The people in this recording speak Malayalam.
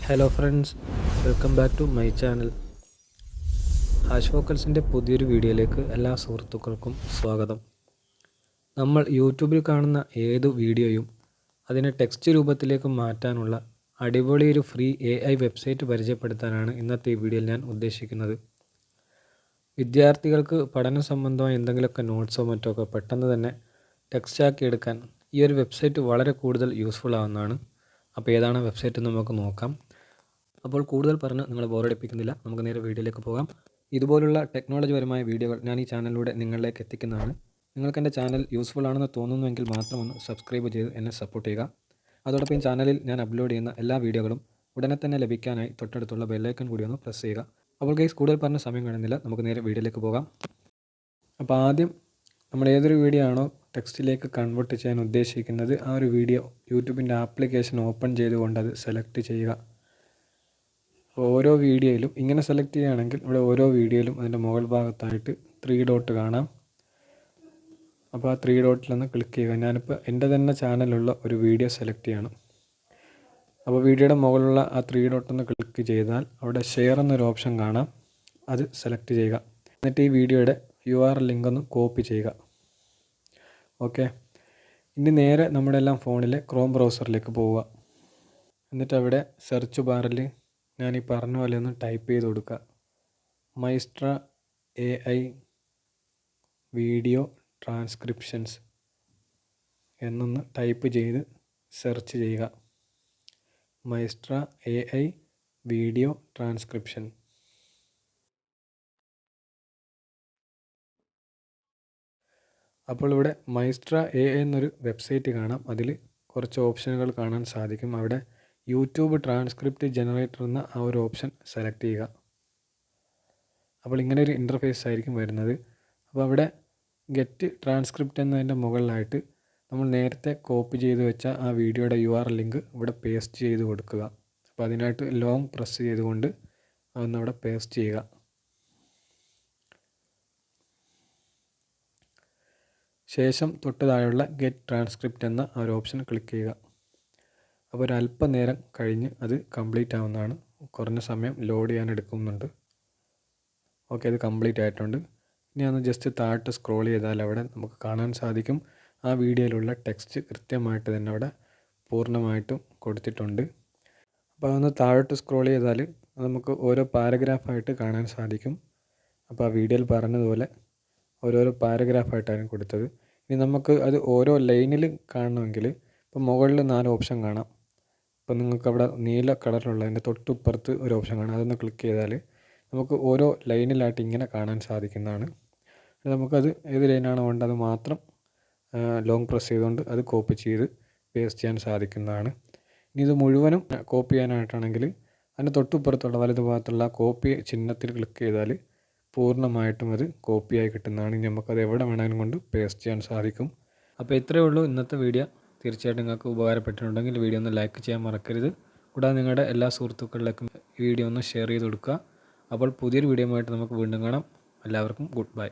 Hello friends, welcome back to my channel. Hash വോക്കൽസിൻ്റെ പുതിയൊരു വീഡിയോയിലേക്ക് എല്ലാ സുഹൃത്തുക്കൾക്കും സ്വാഗതം. നമ്മൾ യൂട്യൂബിൽ കാണുന്ന ഏതു വീഡിയോയും അതിനെ ടെക്സ്റ്റ് രൂപത്തിലേക്ക് മാറ്റാനുള്ള അടിപൊളി ഒരു ഫ്രീ AI വെബ്സൈറ്റ് പരിചയപ്പെടുത്താനാണ് ഇന്നത്തെ ഈ വീഡിയോയിൽ ഞാൻ ഉദ്ദേശിക്കുന്നത്. വിദ്യാർത്ഥികൾക്ക് പഠന സംബന്ധമായ എന്തെങ്കിലുമൊക്കെ നോട്ട്സോ മറ്റോ ഒക്കെ പെട്ടെന്ന് തന്നെ ടെക്സ്റ്റാക്കി എടുക്കാൻ ഈ ഒരു വെബ്സൈറ്റ് വളരെ കൂടുതൽ യൂസ്ഫുൾ ആവുന്നതാണ്. അപ്പോൾ ഏതാണ് വെബ്സൈറ്റ് എന്ന് നമുക്ക് നോക്കാം. അപ്പോൾ കൂടുതൽ പറഞ്ഞ് നിങ്ങളെ ബോറടിപ്പിക്കുന്നില്ല, നമുക്ക് നേരെ വീഡിയോയിലേക്ക് പോകാം. ഇതുപോലുള്ള ടെക്നോളജിപരമായ വീഡിയോകൾ ഞാൻ ഈ ചാനലിലൂടെ നിങ്ങളിലേക്ക് എത്തിക്കുന്നതാണ്. നിങ്ങൾക്ക് എൻ്റെ ചാനൽ യൂസ്ഫുൾ ആണെന്ന് തോന്നുന്നുവെങ്കിൽ മാത്രം ഒന്ന് സബ്സ്ക്രൈബ് ചെയ്ത് എന്നെ സപ്പോർട്ട് ചെയ്യുക. അതോടൊപ്പം ചാനലിൽ ഞാൻ അപ്ലോഡ് ചെയ്യുന്ന എല്ലാ വീഡിയോകളും ഉടനെ തന്നെ ലഭിക്കാനായി തൊട്ടടുത്തുള്ള ബെല്ലൈക്കൺ കൂടി ഒന്ന് പ്രസ് ചെയ്യുക. അപ്പോൾ ഗൈസ്, കൂടുതൽ പറഞ്ഞ സമയം കാണുന്നില്ല, നമുക്ക് നേരെ വീഡിയോയിലേക്ക് പോകാം. അപ്പോൾ ആദ്യം നമ്മൾ ഏതൊരു വീഡിയോ ആണോ ടെക്സ്റ്റിലേക്ക് കൺവേർട്ട് ചെയ്യാൻ ഉദ്ദേശിക്കുന്നത് ആ ഒരു വീഡിയോ യൂട്യൂബിൻ്റെ ആപ്ലിക്കേഷൻ ഓപ്പൺ ചെയ്തുകൊണ്ട് അത് സെലക്ട് ചെയ്യുക. ഓരോ വീഡിയോയിലും ഇങ്ങനെ സെലക്ട് ചെയ്യുകയാണെങ്കിൽ ഇവിടെ ഓരോ വീഡിയോയിലും അതിൻ്റെ മുകൾ ഭാഗത്തായിട്ട് 3 ഡോട്ട് കാണാം. അപ്പോൾ ആ 3 ഡോട്ടിലൊന്ന് ക്ലിക്ക് ചെയ്യുക. ഞാനിപ്പോൾ എൻ്റെ തന്നെ ചാനലുള്ള ഒരു വീഡിയോ സെലക്ട് ചെയ്യണം. അപ്പോൾ വീഡിയോയുടെ മുകളിലുള്ള ആ 3 ഡോട്ടൊന്ന് ക്ലിക്ക് ചെയ്താൽ അവിടെ ഷെയർ എന്നൊരു ഓപ്ഷൻ കാണാം, അത് സെലക്ട് ചെയ്യുക. എന്നിട്ട് ഈ വീഡിയോയുടെ URL ലിങ്ക് ഒന്ന് കോപ്പി ചെയ്യുക. ഓക്കെ, ഇനി നേരെ നമ്മുടെ എല്ലാം ഫോണിലെ ക്രോം ബ്രൗസറിലേക്ക് പോവുക. എന്നിട്ട് അവിടെ സെർച്ച് ബാറിൽ ഞാൻ ഈ പറഞ്ഞ പോലെ ഒന്ന് ടൈപ്പ് ചെയ്ത് കൊടുക്കുക. മൈസ്ട്ര AI വീഡിയോ ട്രാൻസ്ക്രിപ്ഷൻസ് എന്നൊന്ന് ടൈപ്പ് ചെയ്ത് സെർച്ച് ചെയ്യുക. മൈസ്ട്ര AI വീഡിയോ ട്രാൻസ്ക്രിപ്ഷൻ. അപ്പോൾ ഇവിടെ മൈസ്ട്ര AI എന്നൊരു വെബ്സൈറ്റ് കാണാം. അതിൽ കുറച്ച് ഓപ്ഷനുകൾ കാണാൻ സാധിക്കും. അവിടെ യൂട്യൂബ് ട്രാൻസ്ക്രിപ്റ്റ് ജനറേറ്റർ എന്ന ആ ഒരു ഓപ്ഷൻ സെലക്ട് ചെയ്യുക. അപ്പോൾ ഇങ്ങനെ ഒരു ഇൻ്റർഫേസ് ആയിരിക്കും വരുന്നത്. അപ്പോൾ അവിടെ ഗെറ്റ് ട്രാൻസ്ക്രിപ്റ്റ് എന്നതിൻ്റെ മുകളിലായിട്ട് നമ്മൾ നേരത്തെ കോപ്പി ചെയ്ത് വെച്ച ആ വീഡിയോയുടെ URL ലിങ്ക് ഇവിടെ പേസ്റ്റ് ചെയ്ത് കൊടുക്കുക. അപ്പോൾ അതിനായിട്ട് ലോങ് പ്രസ് ചെയ്തുകൊണ്ട് അതൊന്ന് അവിടെ പേസ്റ്റ് ചെയ്യുക. ശേഷം തൊട്ട് താഴെയുള്ള ഗെറ്റ് ട്രാൻസ്ക്രിപ്റ്റ് എന്ന ആ ഒരു ഓപ്ഷൻ ക്ലിക്ക് ചെയ്യുക. അപ്പോൾ ഒരല്പനേരം കഴിഞ്ഞ് അത് കംപ്ലീറ്റ് ആവുന്നതാണ്. കുറഞ്ഞ സമയം ലോഡ് ചെയ്യാൻ എടുക്കുന്നുണ്ട്. ഓക്കെ, അത് കംപ്ലീറ്റ് ആയിട്ടുണ്ട്. ഇനി ഒന്ന് ജസ്റ്റ് താഴോട്ട് സ്ക്രോൾ ചെയ്താൽ അവിടെ നമുക്ക് കാണാൻ സാധിക്കും ആ വീഡിയോയിലുള്ള ടെക്സ്റ്റ് കൃത്യമായിട്ട് തന്നെ അവിടെ പൂർണ്ണമായിട്ടും കൊടുത്തിട്ടുണ്ട്. അപ്പോൾ അതൊന്ന് താഴോട്ട് സ്ക്രോൾ ചെയ്താൽ നമുക്ക് ഓരോ പാരഗ്രാഫായിട്ട് കാണാൻ സാധിക്കും. അപ്പോൾ ആ വീഡിയോയിൽ പറഞ്ഞതുപോലെ ഓരോരോ പാരഗ്രാഫായിട്ടാണ് കൊടുത്തത്. ഇനി നമുക്ക് അത് ഓരോ ലൈനിൽ കാണണമെങ്കിൽ ഇപ്പോൾ മുകളിൽ 4 ഓപ്ഷൻ കാണാം. അപ്പോൾ നിങ്ങൾക്ക് അവിടെ നീല കളറിലുള്ളതിൻ്റെ തൊട്ടുപ്പുറത്ത് ഒരു ഓപ്ഷൻ കാണാം. അതൊന്ന് ക്ലിക്ക് ചെയ്താൽ നമുക്ക് ഓരോ ലൈനിലായിട്ട് ഇങ്ങനെ കാണാൻ സാധിക്കുന്നതാണ്. നമുക്കത് ഏത് ലൈനാണോ വേണ്ടത് അത് മാത്രം ലോങ് പ്രസ് ചെയ്തുകൊണ്ട് അത് കോപ്പി ചെയ്ത് പേസ്റ്റ് ചെയ്യാൻ സാധിക്കുന്നതാണ്. ഇനി ഇത് മുഴുവനും കോപ്പി ചെയ്യാനായിട്ടാണെങ്കിൽ അതിൻ്റെ തൊട്ടുപ്പുറത്തുള്ള വലതു ഭാഗത്തുള്ള കോപ്പി ചിഹ്നത്തിൽ ക്ലിക്ക് ചെയ്താൽ പൂർണ്ണമായിട്ടും അത് കോപ്പിയായി കിട്ടുന്നതാണ്. ഇനി നമുക്കത് എവിടെ വേണമെങ്കിലും കൊണ്ട് പേസ്റ്റ് ചെയ്യാൻ സാധിക്കും. അപ്പോൾ ഇത്രയേ ഉള്ളൂ ഇന്നത്തെ വീഡിയോ. തീർച്ചയായിട്ടും നിങ്ങൾക്ക് ഉപകാരപ്പെട്ടിട്ടുണ്ടെങ്കിൽ വീഡിയോ ഒന്ന് ലൈക്ക് ചെയ്യാൻ മറക്കരുത്. കൂടാതെ നിങ്ങളുടെ എല്ലാ സുഹൃത്തുക്കളിലേക്കും ഈ വീഡിയോ ഒന്ന് ഷെയർ ചെയ്ത് കൊടുക്കുക. അപ്പോൾ പുതിയൊരു വീഡിയോ ആയിട്ട് നമുക്ക് വീണ്ടും കാണാം. എല്ലാവർക്കും ഗുഡ് ബൈ.